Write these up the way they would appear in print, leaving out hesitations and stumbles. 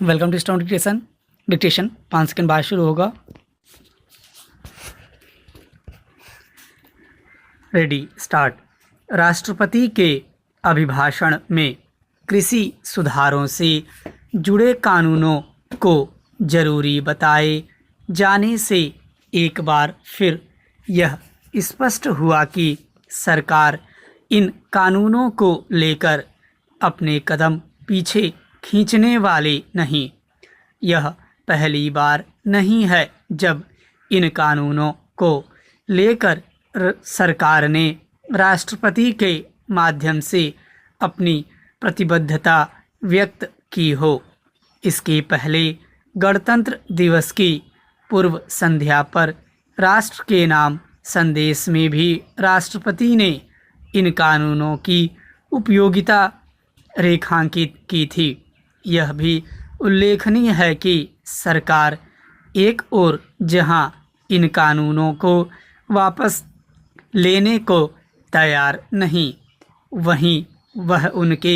Welcome to stone dictation 5 second बाद शुरू होगा। Ready start. राष्ट्रपति के अभिभाषण में कृषि सुधारों से जुड़े कानूनों को जरूरी बताए जाने से एक बार फिर यह स्पष्ट हुआ कि सरकार इन कानूनों को लेकर अपने कदम पीछे खींचने वाले नहीं। यह पहली बार नहीं है जब इन कानूनों को लेकर सरकार ने राष्ट्रपति के माध्यम से अपनी प्रतिबद्धता व्यक्त की हो। इसके पहले गणतंत्र दिवस की पूर्व संध्या पर राष्ट्र के नाम संदेश में भी राष्ट्रपति ने इन कानूनों की उपयोगिता रेखांकित की थी। यह भी उल्लेखनीय है कि सरकार एक ओर जहां इन कानूनों को वापस लेने को तैयार नहीं, वहीं वह उनके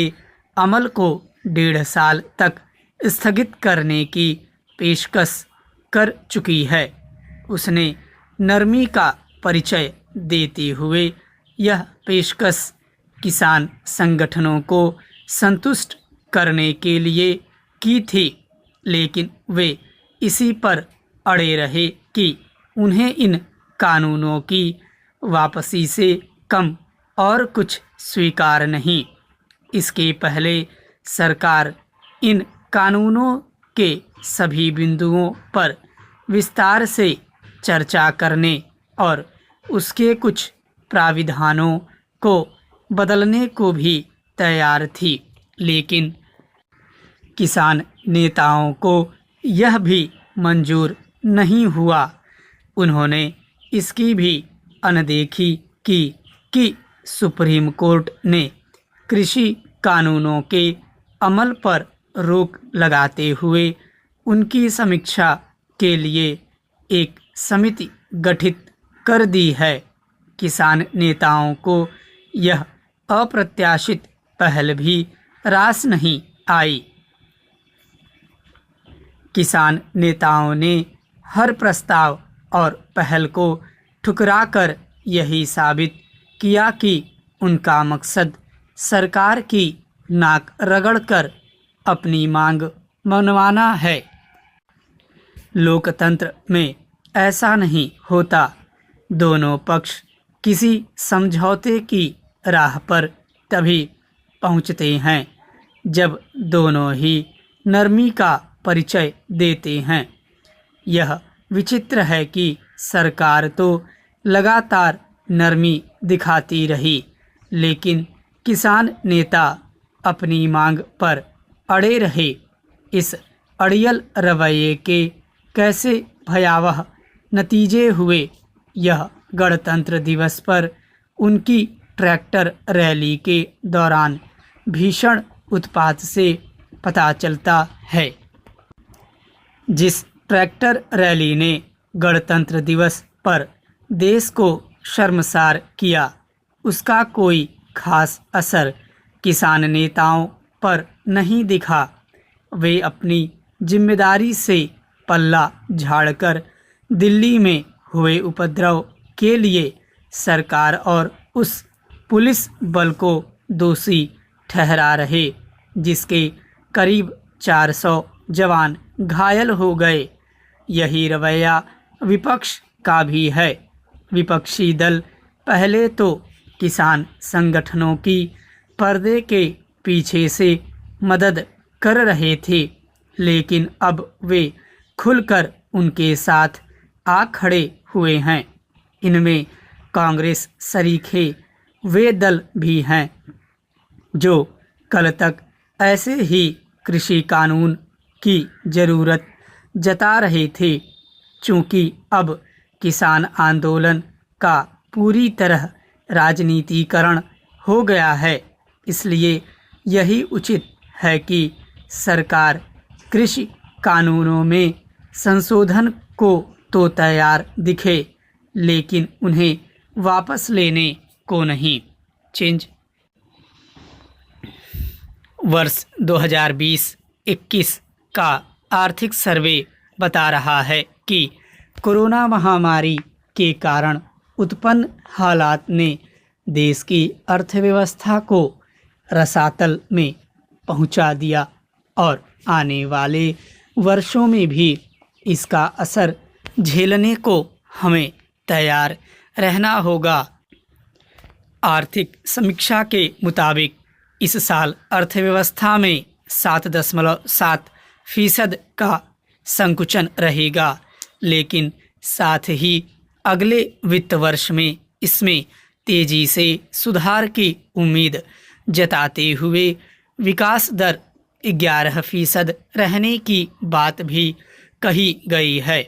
अमल को 1.5 साल तक स्थगित करने की पेशकश कर चुकी है। उसने नरमी का परिचय देते हुए यह पेशकश किसान संगठनों को संतुष्ट करने के लिए की थी, लेकिन वे इसी पर अड़े रहे कि उन्हें इन कानूनों की वापसी से कम और कुछ स्वीकार नहीं। इसके पहले सरकार इन कानूनों के सभी बिंदुओं पर विस्तार से चर्चा करने और उसके कुछ प्राविधानों को बदलने को भी तैयार थी, लेकिन किसान नेताओं को यह भी मंजूर नहीं हुआ। उन्होंने इसकी भी अनदेखी की कि सुप्रीम कोर्ट ने कृषि कानूनों के अमल पर रोक लगाते हुए उनकी समीक्षा के लिए एक समिति गठित कर दी है। किसान नेताओं को यह अप्रत्याशित पहल भी रास नहीं आई। किसान नेताओं ने हर प्रस्ताव और पहल को ठुकराकर यही साबित किया कि उनका मकसद सरकार की नाक रगड़कर अपनी मांग मनवाना है। लोकतंत्र में ऐसा नहीं होता। दोनों पक्ष किसी समझौते की राह पर तभी पहुंचते हैं जब दोनों ही नरमी का परिचय देते हैं। यह विचित्र है कि सरकार तो लगातार नरमी दिखाती रही, लेकिन किसान नेता अपनी मांग पर अड़े रहे। इस अड़ियल रवैये के कैसे भयावह नतीजे हुए, यह गणतंत्र दिवस पर उनकी ट्रैक्टर रैली के दौरान भीषण उत्पात से पता चलता है। जिस ट्रैक्टर रैली ने गणतंत्र दिवस पर देश को शर्मसार किया, उसका कोई खास असर किसान नेताओं पर नहीं दिखा। वे अपनी जिम्मेदारी से पल्ला झाड़कर दिल्ली में हुए उपद्रव के लिए सरकार और उस पुलिस बल को दोषी ठहरा रहे, जिसके करीब 400 जवान घायल हो गए। यही रवैया विपक्ष का भी है। विपक्षी दल पहले तो किसान संगठनों की पर्दे के पीछे से मदद कर रहे थे, लेकिन अब वे खुलकर उनके साथ आ खड़े हुए हैं। इनमें कांग्रेस शरीक है। वे दल भी हैं जो कल तक ऐसे ही कृषि कानून की ज़रूरत जता रहे थे। चूँकि अब किसान आंदोलन का पूरी तरह राजनीतिकरण हो गया है, इसलिए यही उचित है कि सरकार कृषि कानूनों में संशोधन को तो तैयार दिखे, लेकिन उन्हें वापस लेने को नहीं। चेंज वर्ष 2020-21 का आर्थिक सर्वे बता रहा है कि कोरोना महामारी के कारण उत्पन्न हालात ने देश की अर्थव्यवस्था को रसातल में पहुंचा दिया और आने वाले वर्षों में भी इसका असर झेलने को हमें तैयार रहना होगा। आर्थिक समीक्षा के मुताबिक इस साल अर्थव्यवस्था में 7.7% का संकुचन रहेगा, लेकिन साथ ही अगले वित्त वर्ष में इसमें तेजी से सुधार की उम्मीद जताते हुए विकास दर 11% रहने की बात भी कही गई है।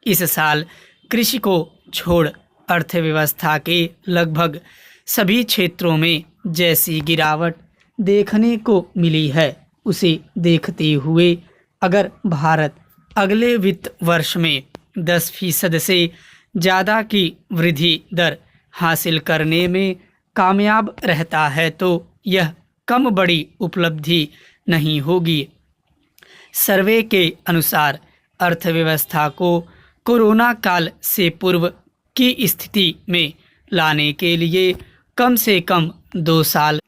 इस साल कृषि को छोड़ अर्थव्यवस्था के लगभग सभी क्षेत्रों में जैसी गिरावट देखने को मिली है, उसे देखते हुए अगर भारत अगले वित्त वर्ष में 10% से ज़्यादा की वृद्धि दर हासिल करने में कामयाब रहता है तो यह कम बड़ी उपलब्धि नहीं होगी। सर्वे के अनुसार अर्थव्यवस्था को कोरोना काल से पूर्व की स्थिति में लाने के लिए कम से कम 2 साल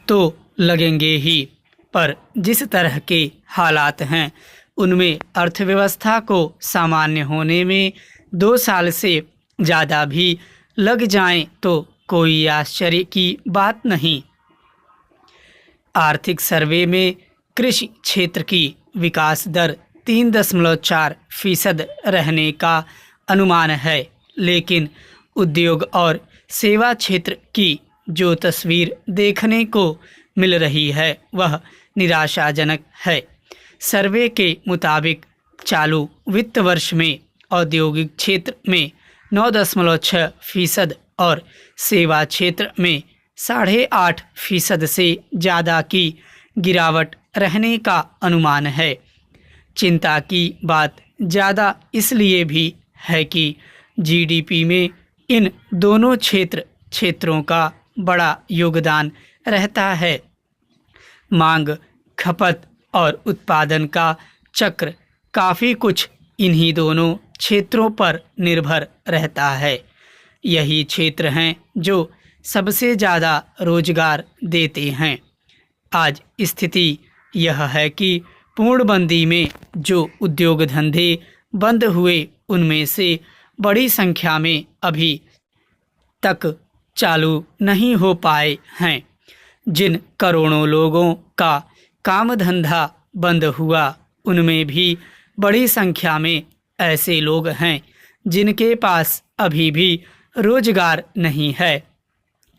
तो लगेंगे ही, पर जिस तरह के हालात हैं उनमें अर्थव्यवस्था को सामान्य होने में 2 साल से ज़्यादा भी लग जाएं तो कोई आश्चर्य की बात नहीं। आर्थिक सर्वे में कृषि क्षेत्र की विकास दर 3.4% रहने का अनुमान है, लेकिन उद्योग और सेवा क्षेत्र की जो तस्वीर देखने को मिल रही है वह निराशाजनक है। सर्वे के मुताबिक चालू वित्त वर्ष में औद्योगिक क्षेत्र में 9.6% और सेवा क्षेत्र में 8.5% से ज़्यादा की गिरावट रहने का अनुमान है। चिंता की बात ज़्यादा इसलिए भी है कि जीडीपी में इन दोनों क्षेत्रों का बड़ा योगदान रहता है। मांग, खपत और उत्पादन का चक्र काफ़ी कुछ इन्हीं दोनों क्षेत्रों पर निर्भर रहता है। यही क्षेत्र हैं जो सबसे ज़्यादा रोजगार देते हैं। आज स्थिति यह है कि पूर्णबंदी में जो उद्योग धंधे बंद हुए उनमें से बड़ी संख्या में अभी तक चालू नहीं हो पाए हैं। जिन करोड़ों लोगों का काम धंधा बंद हुआ उनमें भी बड़ी संख्या में ऐसे लोग हैं जिनके पास अभी भी रोजगार नहीं है।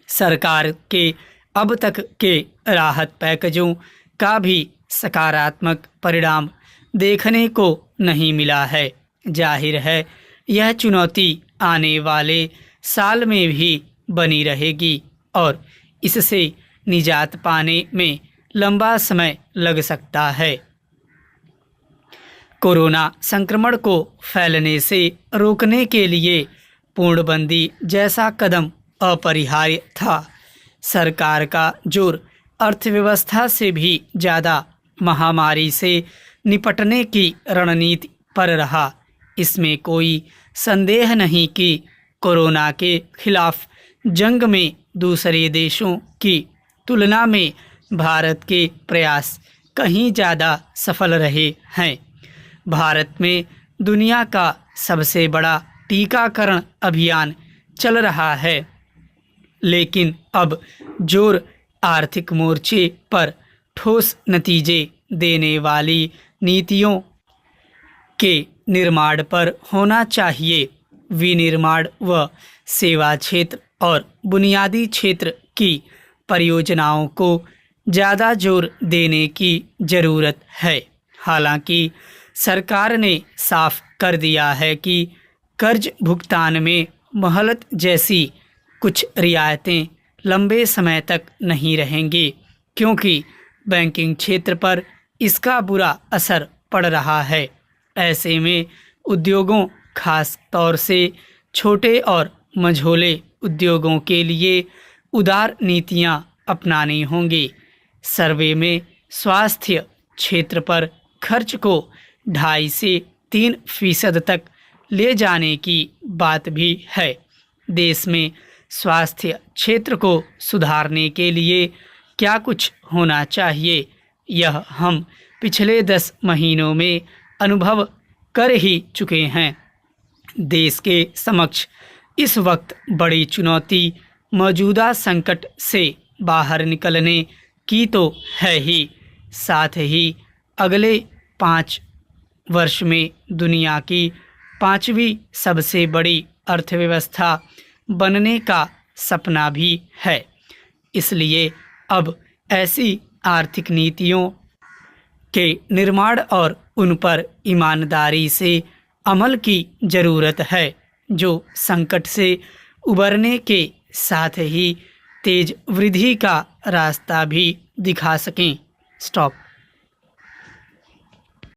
सरकार के अब तक के राहत पैकेजों का भी सकारात्मक परिणाम देखने को नहीं मिला है। जाहिर है यह चुनौती आने वाले साल में भी बनी रहेगी और इससे निजात पाने में लंबा समय लग सकता है। कोरोना संक्रमण को फैलने से रोकने के लिए पूर्णबंदी जैसा कदम अपरिहार्य था। सरकार का जोर अर्थव्यवस्था से भी ज़्यादा महामारी से निपटने की रणनीति पर रहा। इसमें कोई संदेह नहीं कि कोरोना के खिलाफ जंग में दूसरे देशों की तुलना में भारत के प्रयास कहीं ज़्यादा सफल रहे हैं। भारत में दुनिया का सबसे बड़ा टीकाकरण अभियान चल रहा है, लेकिन अब जोर आर्थिक मोर्चे पर ठोस नतीजे देने वाली नीतियों के निर्माण पर होना चाहिए। विनिर्माण व सेवा क्षेत्र और बुनियादी क्षेत्र की परियोजनाओं को ज़्यादा जोर देने की ज़रूरत है। हालांकि सरकार ने साफ कर दिया है कि कर्ज भुगतान में मोहलत जैसी कुछ रियायतें लंबे समय तक नहीं रहेंगी, क्योंकि बैंकिंग क्षेत्र पर इसका बुरा असर पड़ रहा है। ऐसे में उद्योगों, खास तौर से छोटे और मझोले उद्योगों के लिए उदार नीतियां अपनानी होंगी। सर्वे में स्वास्थ्य क्षेत्र पर खर्च को 2.5 से 3% तक ले जाने की बात भी है। देश में स्वास्थ्य क्षेत्र को सुधारने के लिए क्या कुछ होना चाहिए, यह हम पिछले 10 महीनों में अनुभव कर ही चुके हैं। देश के समक्ष इस वक्त बड़ी चुनौती मौजूदा संकट से बाहर निकलने की तो है ही, साथ ही अगले 5 वर्ष में दुनिया की 5वीं सबसे बड़ी अर्थव्यवस्था बनने का सपना भी है। इसलिए अब ऐसी आर्थिक नीतियों के निर्माण और उन पर ईमानदारी से अमल की ज़रूरत है जो संकट से उबरने के साथ ही तेज वृद्धि का रास्ता भी दिखा सकें। स्टॉप।